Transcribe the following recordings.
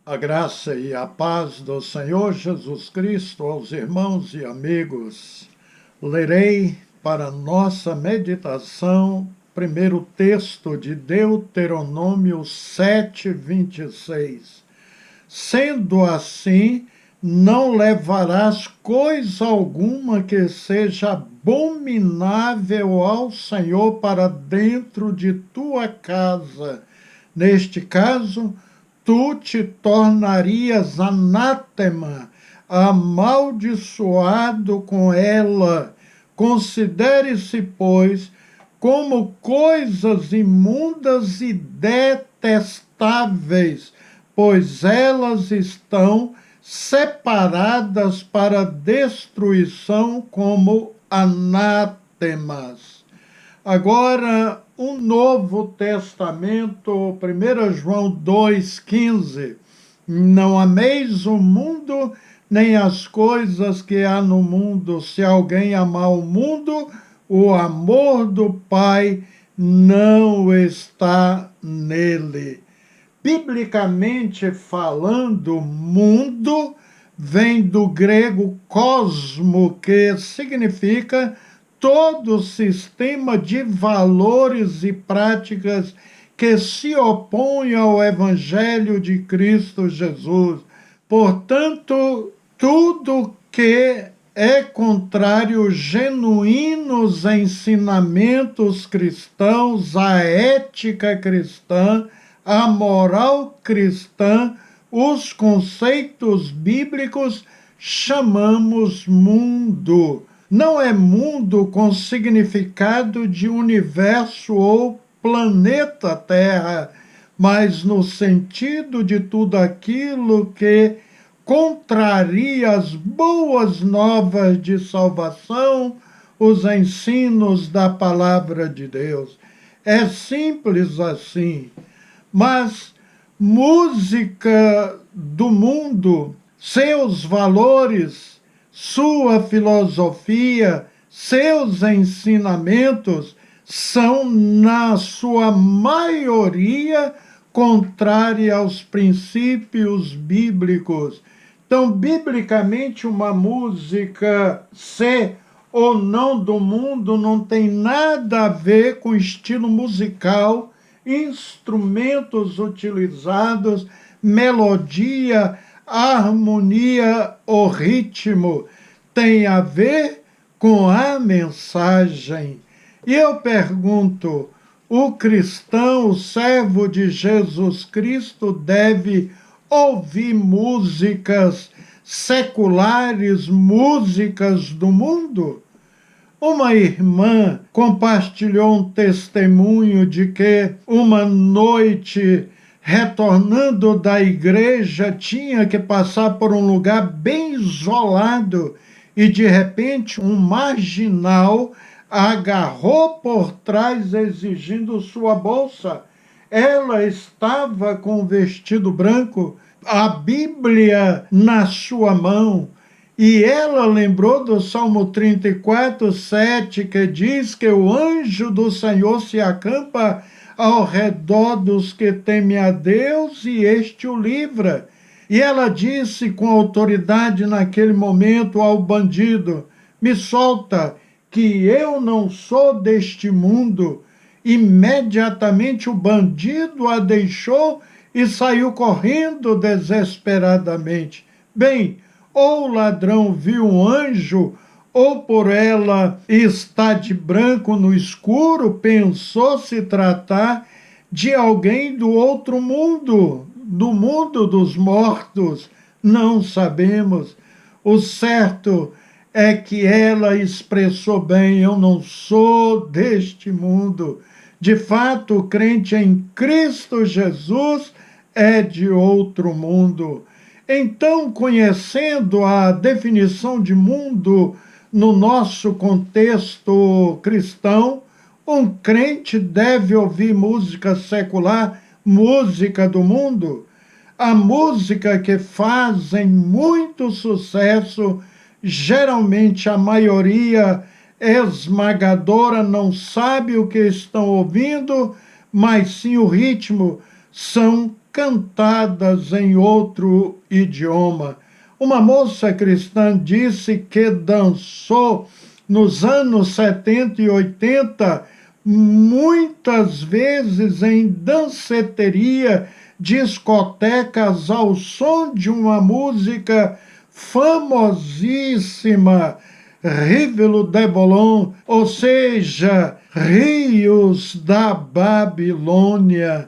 A graça e a paz do Senhor Jesus Cristo aos irmãos e amigos. Lerei para nossa meditação primeiro texto de Deuteronômio 7:26. Sendo assim, não levarás coisa alguma que seja abominável ao Senhor para dentro de tua casa. Neste caso, tu te tornarias anátema, amaldiçoado com ela. Considere-se, pois, como coisas imundas e detestáveis, pois elas estão separadas para destruição como anátemas. Agora, o Novo Testamento, 1 João 2,15. Não ameis o mundo, nem as coisas que há no mundo. Se alguém amar o mundo, o amor do Pai não está nele. Biblicamente falando, mundo vem do grego cosmo, que significa todo sistema de valores e práticas que se opõe ao Evangelho de Cristo Jesus. Portanto, tudo que é contrário aos genuínos ensinamentos cristãos, à ética cristã, à moral cristã, os conceitos bíblicos, chamamos mundo. Não é mundo com significado de universo ou planeta Terra, mas no sentido de tudo aquilo que contraria as boas novas de salvação, os ensinos da palavra de Deus. É simples assim. Mas música do mundo, seus valores, sua filosofia, seus ensinamentos são, na sua maioria, contrários aos princípios bíblicos. Então, biblicamente, uma música ser ou não do mundo não tem nada a ver com estilo musical, instrumentos utilizados, melodia, harmonia ou ritmo. Tem a ver com a mensagem. E eu pergunto, o cristão, o servo de Jesus Cristo, deve ouvir músicas seculares, músicas do mundo? Uma irmã compartilhou um testemunho de que uma noite, retornando da igreja, tinha que passar por um lugar bem isolado e, de repente, um marginal agarrou por trás exigindo sua bolsa. Ela estava com o vestido branco, a Bíblia na sua mão, e ela lembrou do Salmo 34:7, que diz que o anjo do Senhor se acampa ao redor dos que temem a Deus e este o livra. E ela disse com autoridade naquele momento ao bandido: me solta, que eu não sou deste mundo. Imediatamente o bandido a deixou e saiu correndo desesperadamente. Bem, ou o ladrão viu um anjo, ou por ela estar de branco no escuro, pensou se tratar de alguém do outro mundo, do mundo dos mortos. Não sabemos. O certo é que ela expressou bem: eu não sou deste mundo. De fato, o crente em Cristo Jesus é de outro mundo. Então, conhecendo a definição de mundo no nosso contexto cristão, um crente deve ouvir música secular, música do mundo. A música que fazem muito sucesso, geralmente a maioria esmagadora não sabe o que estão ouvindo, mas sim o ritmo. São cantadas em outro idioma. Uma moça cristã disse que dançou nos anos 70 e 80, muitas vezes em danceteria, discotecas, ao som de uma música famosíssima, Rívelo de Bolon, ou seja, Rios da Babilônia.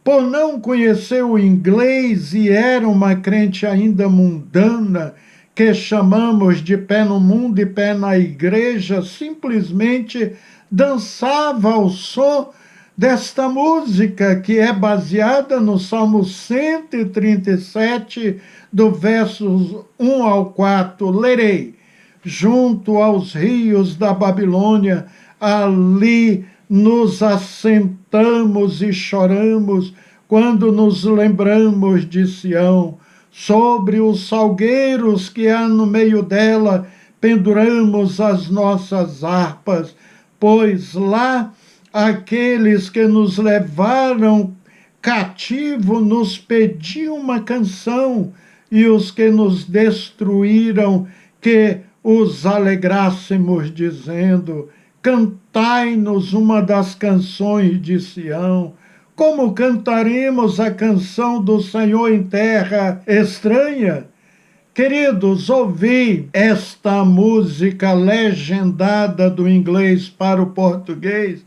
Por não conhecer o inglês e era uma crente ainda mundana, que chamamos de pé no mundo e pé na igreja, simplesmente dançava ao som desta música, que é baseada no Salmo 137, do versos 1 ao 4. Lerei: junto aos rios da Babilônia, ali nos assentamos e choramos, quando nos lembramos de Sião. Sobre os salgueiros que há no meio dela, penduramos as nossas harpas, pois lá aqueles que nos levaram cativo nos pediam uma canção, e os que nos destruíram que os alegrássemos, dizendo: cantai-nos uma das canções de Sião. Como cantaremos a canção do Senhor em terra estranha? Queridos, ouvi esta música legendada do inglês para o português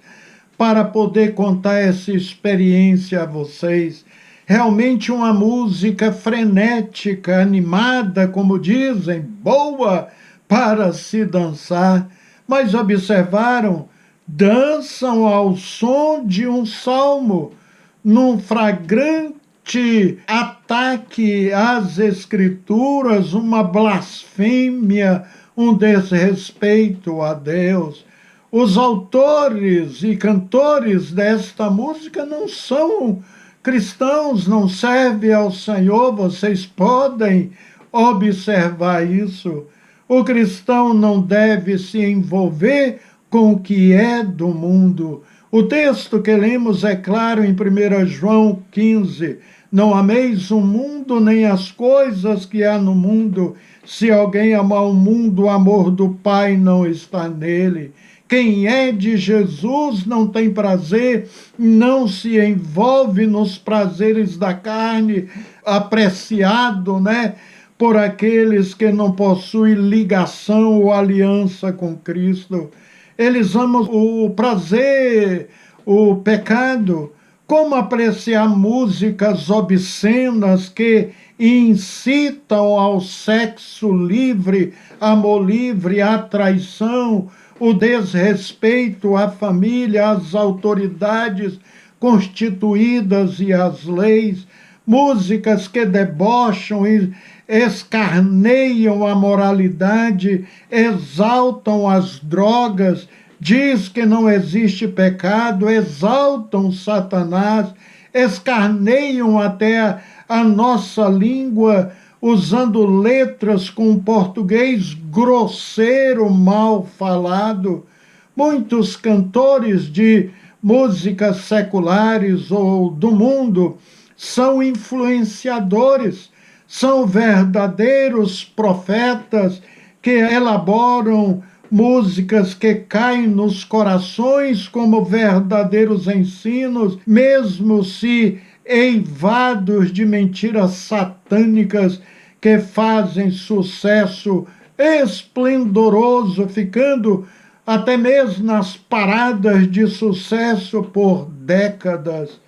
para poder contar essa experiência a vocês. Realmente uma música frenética, animada, como dizem, boa para se dançar. Mas observaram? Dançam ao som de um salmo, num flagrante ataque às escrituras, uma blasfêmia, um desrespeito a Deus. Os autores e cantores desta música não são cristãos, não servem ao Senhor, vocês podem observar isso. O cristão não deve se envolver com o que é do mundo. O texto que lemos é claro em 1 João 15. Não ameis o mundo nem as coisas que há no mundo. Se alguém amar o mundo, o amor do Pai não está nele. Quem é de Jesus não tem prazer, não se envolve nos prazeres da carne, apreciado, por aqueles que não possuem ligação ou aliança com Cristo. Eles amam o prazer, o pecado. Como apreciar músicas obscenas que incitam ao sexo livre, amor livre, à traição, o desrespeito à família, às autoridades constituídas e às leis, músicas que debocham e escarneiam a moralidade, exaltam as drogas, diz que não existe pecado, exaltam Satanás, escarneiam até a nossa língua, usando letras com português grosseiro, mal falado. Muitos cantores de músicas seculares ou do mundo são influenciadores, são verdadeiros profetas que elaboram músicas que caem nos corações como verdadeiros ensinos, mesmo se eivados de mentiras satânicas que fazem sucesso esplendoroso, ficando até mesmo nas paradas de sucesso por décadas.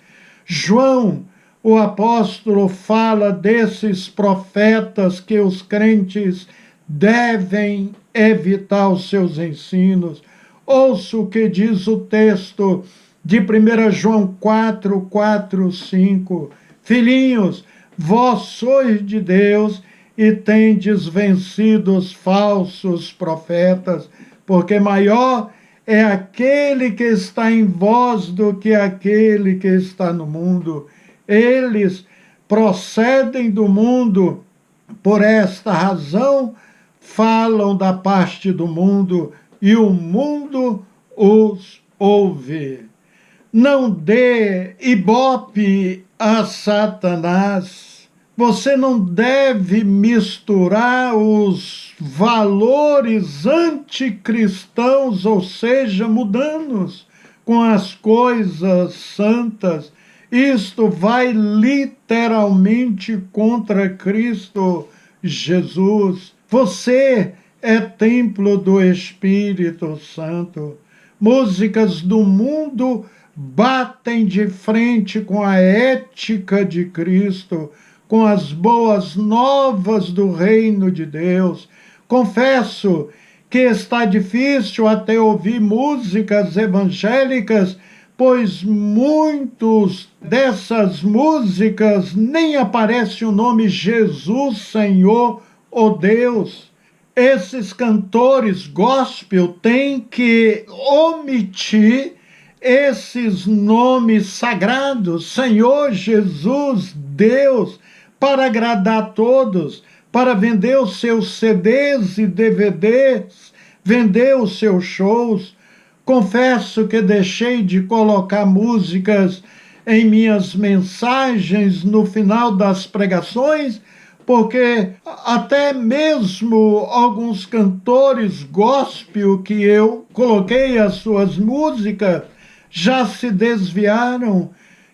João, o apóstolo, fala desses profetas que os crentes devem evitar os seus ensinos. Ouça o que diz o texto de 1 João 4, 4, 5. Filhinhos, vós sois de Deus e tendes vencido os falsos profetas, porque maior é aquele que está em vós do que aquele que está no mundo. Eles procedem do mundo, por esta razão falam da parte do mundo, e o mundo os ouve. Não dê ibope a Satanás. Você não deve misturar os valores anticristãos, ou seja, mundanos, com as coisas santas. Isto vai literalmente contra Cristo Jesus. Você é templo do Espírito Santo. Músicas do mundo batem de frente com a ética de Cristo, com as boas novas do reino de Deus. Confesso que está difícil até ouvir músicas evangélicas, pois muitos dessas músicas nem aparece o nome Jesus, Senhor ou Deus. Esses cantores gospel têm que omitir esses nomes sagrados, Senhor, Jesus, Deus, para agradar a todos, para vender os seus CDs e DVDs, vender os seus shows. Confesso que deixei de colocar músicas em minhas mensagens no final das pregações, porque até mesmo alguns cantores gospel que eu coloquei as suas músicas já se desviaram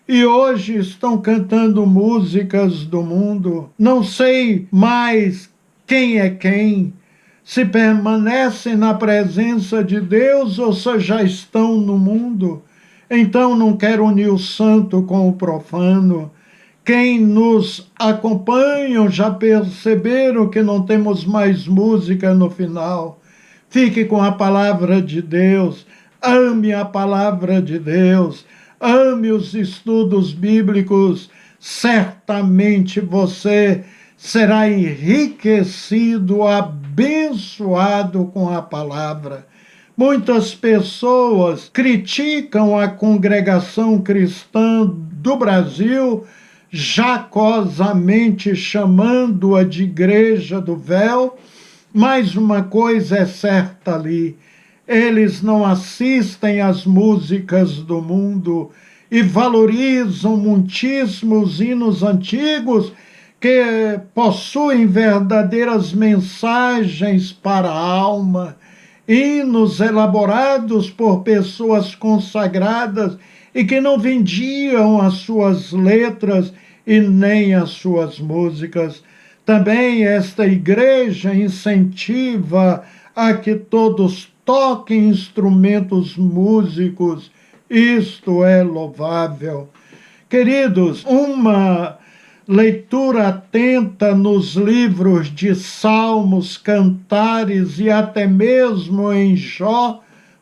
e hoje estão cantando músicas do mundo. Não sei mais quem é quem, se permanecem na presença de Deus ou se já estão no mundo. Então não quero unir o santo com o profano. Quem nos acompanham já perceberam que não temos mais música no final. Fique com a palavra de Deus, ame a palavra de Deus, ame os estudos bíblicos. Certamente você será enriquecido, abençoado com a palavra. Muitas pessoas criticam a congregação cristã do Brasil, jacosamente chamando-a de Igreja do Véu, mas uma coisa é certa ali: eles não assistem às músicas do mundo e valorizam muitíssimos hinos antigos que possuem verdadeiras mensagens para a alma, hinos elaborados por pessoas consagradas e que não vendiam as suas letras e nem as suas músicas. Também esta igreja incentiva a que todos toquem instrumentos músicos. Isto é louvável. Queridos, uma leitura atenta nos livros de Salmos, Cantares e até mesmo em Jó,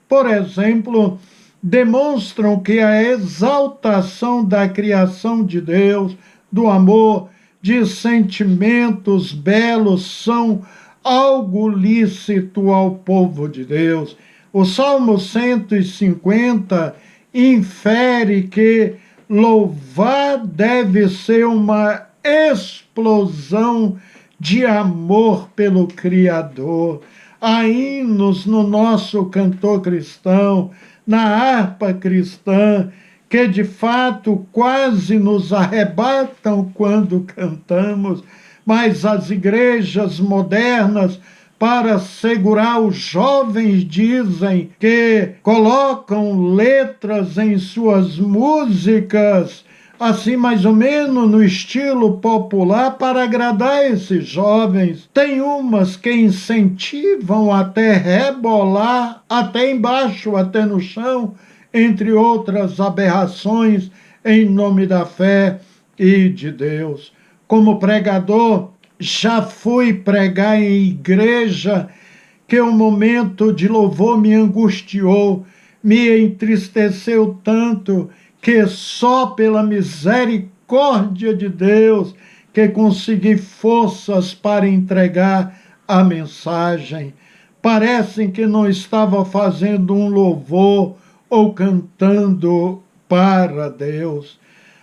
por exemplo, demonstram que a exaltação da criação de Deus, do amor, de sentimentos belos são algo lícito ao povo de Deus. O Salmo 150 infere que louvar deve ser uma explosão de amor pelo Criador. Há hinos no nosso cantor cristão, na harpa cristã, que de fato quase nos arrebatam quando cantamos, mas as igrejas modernas, para segurar os jovens, dizem que colocam letras em suas músicas, assim mais ou menos no estilo popular, para agradar esses jovens. Tem umas que incentivam até rebolar, até embaixo, até no chão, entre outras aberrações, em nome da fé e de Deus. Como pregador, já fui pregar em igreja que o momento de louvor me angustiou, me entristeceu tanto, que só pela misericórdia de Deus que consegui forças para entregar a mensagem. Parecem que não estava fazendo um louvor ou cantando para Deus.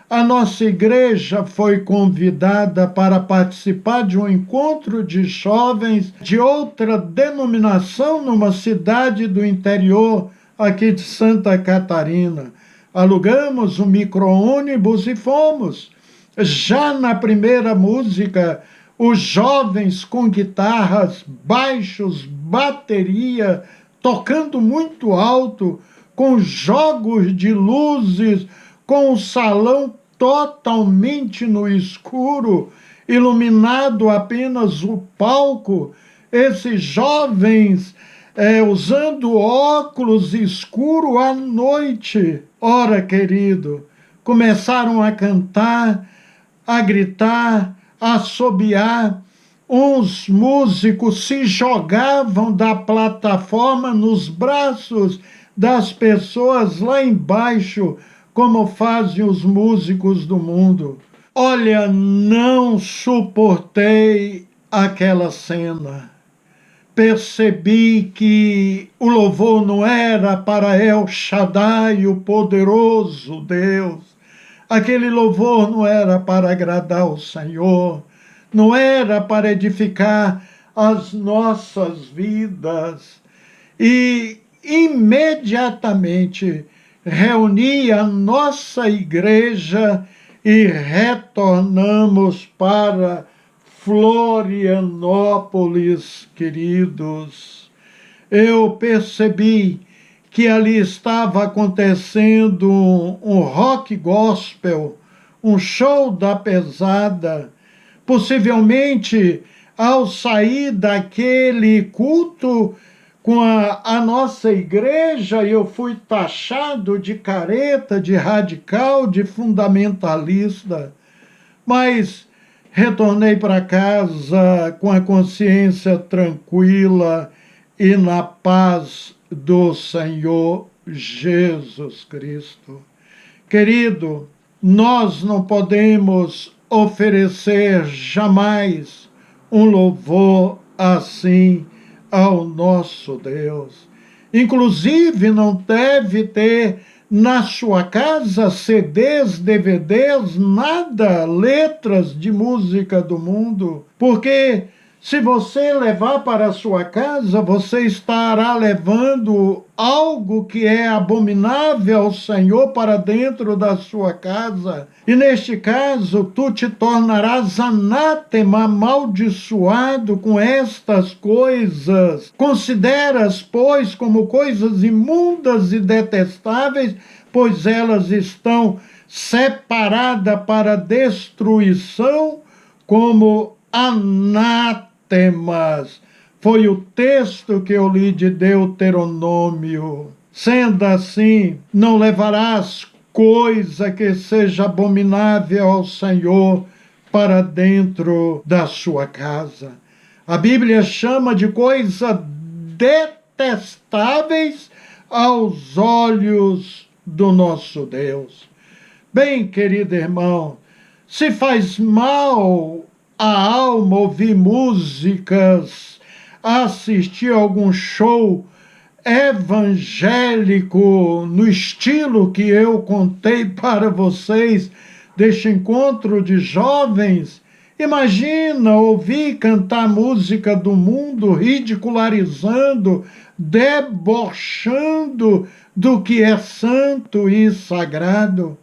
A nossa igreja foi convidada para participar de um encontro de jovens de outra denominação numa cidade do interior aqui de Santa Catarina. alugamos um micro-ônibus e fomos. Já na primeira música, os jovens com guitarras, baixos, bateria, tocando muito alto, com jogos de luzes, com o salão totalmente no escuro, iluminado apenas o palco, esses jovens usando óculos escuro à noite. Ora, querido, começaram a cantar, a gritar, a assobiar. Uns músicos se jogavam da plataforma nos braços das pessoas lá embaixo, como fazem os músicos do mundo. Olha, não suportei aquela cena. Percebi que o louvor não era para El Shaddai, o poderoso Deus. Aquele louvor não era para agradar o Senhor, não era para edificar as nossas vidas. E imediatamente reuni a nossa igreja e retornamos para Florianópolis, queridos. Eu percebi que ali estava acontecendo um rock gospel, um show da pesada. Possivelmente, ao sair daquele culto com a nossa igreja, eu fui taxado de careta, de radical, de fundamentalista. Mas retornei para casa com a consciência tranquila e na paz do Senhor Jesus Cristo. Querido, nós não podemos oferecer jamais um louvor assim ao nosso Deus. Inclusive, não deve ter na sua casa CDs, DVDs, nada, letras de música do mundo, porque se você levar para a sua casa, você estará levando algo que é abominável ao Senhor para dentro da sua casa. E neste caso, tu te tornarás anátema, amaldiçoado com estas coisas. Consideras, pois, como coisas imundas e detestáveis, pois elas estão separadas para destruição, como anátemas. Foi o texto que eu li de Deuteronômio. Sendo assim, não levarás coisa que seja abominável ao Senhor para dentro da sua casa. A Bíblia chama de coisa detestáveis aos olhos do nosso Deus. Bem, querido irmão, se faz mal a alma ouvir músicas, assistir a algum show evangélico no estilo que eu contei para vocês deste encontro de jovens, imagina ouvir cantar música do mundo, ridicularizando, debochando do que é santo e sagrado.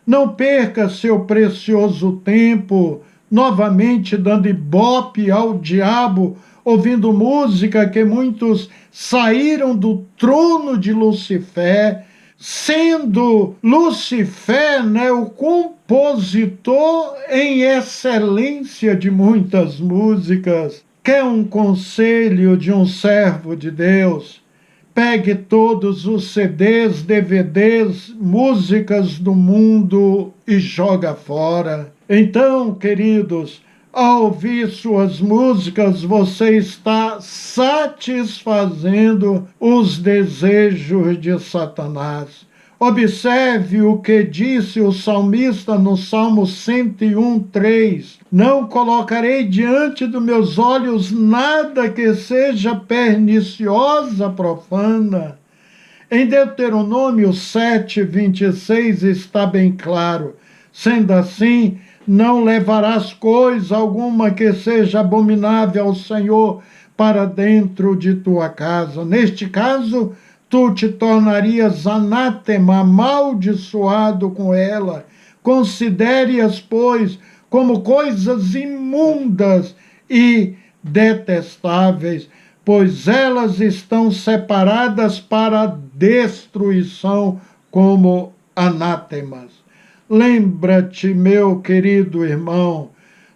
Não perca seu precioso tempo novamente dando ibope ao diabo, ouvindo música que muitos saíram do trono de Lucifer, sendo Lucifer, o compositor em excelência de muitas músicas. Quer um conselho de um servo de Deus? Pegue todos os CDs, DVDs, músicas do mundo e joga fora. Então, queridos, ao ouvir suas músicas, você está satisfazendo os desejos de Satanás. Observe o que disse o salmista no Salmo 101:3. Não colocarei diante dos meus olhos nada que seja perniciosa, profana. Em Deuteronômio 7:26 está bem claro. Sendo assim, não levarás coisa alguma que seja abominável ao Senhor para dentro de tua casa. Neste caso, tu te tornarias anátema, amaldiçoado com ela. Considere-as, pois, como coisas imundas e detestáveis, pois elas estão separadas para a destruição como anátemas. Lembra-te, meu querido irmão,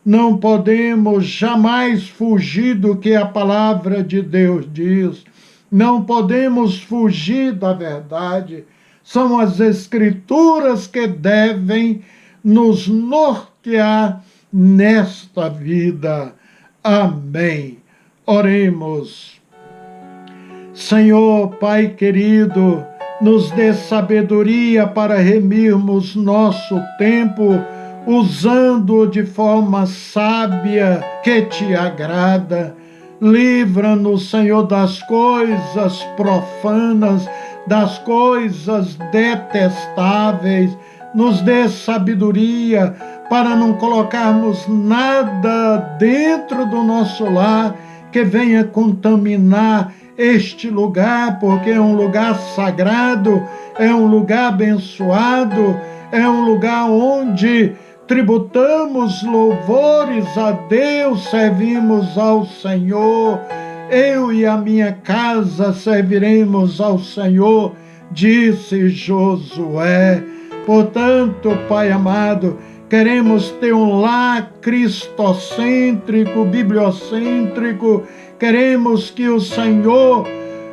não podemos jamais fugir do que a palavra de Deus diz. Não podemos fugir da verdade. São as Escrituras que devem nos nortear nesta vida. Amém. Oremos. Senhor, Pai querido, nos dê sabedoria para remirmos nosso tempo, usando-o de forma sábia que te agrada. Livra-nos, Senhor, das coisas profanas, das coisas detestáveis. Nos dê sabedoria para não colocarmos nada dentro do nosso lar que venha contaminar este lugar, porque é um lugar sagrado, é um lugar abençoado, é um lugar onde tributamos louvores a Deus, servimos ao Senhor. Eu e a minha casa serviremos ao Senhor, disse Josué. Portanto, Pai amado, queremos ter um lar cristocêntrico, bibliocêntrico. Queremos que o Senhor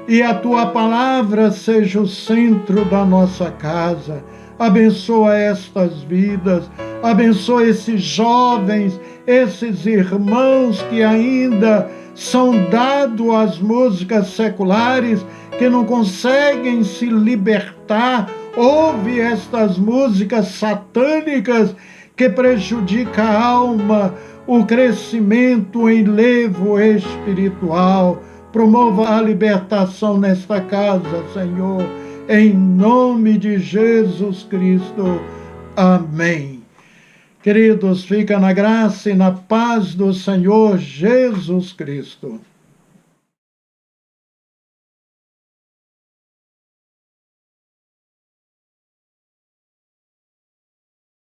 e a Tua palavra seja o centro da nossa casa. Abençoa estas vidas, abençoa esses jovens, esses irmãos que ainda são dados às músicas seculares, que não conseguem se libertar. Ouve estas músicas satânicas que prejudicam a alma, o crescimento, o enlevo espiritual. Promova a libertação nesta casa, Senhor, em nome de Jesus Cristo. Amém. Queridos, fica na graça e na paz do Senhor Jesus Cristo.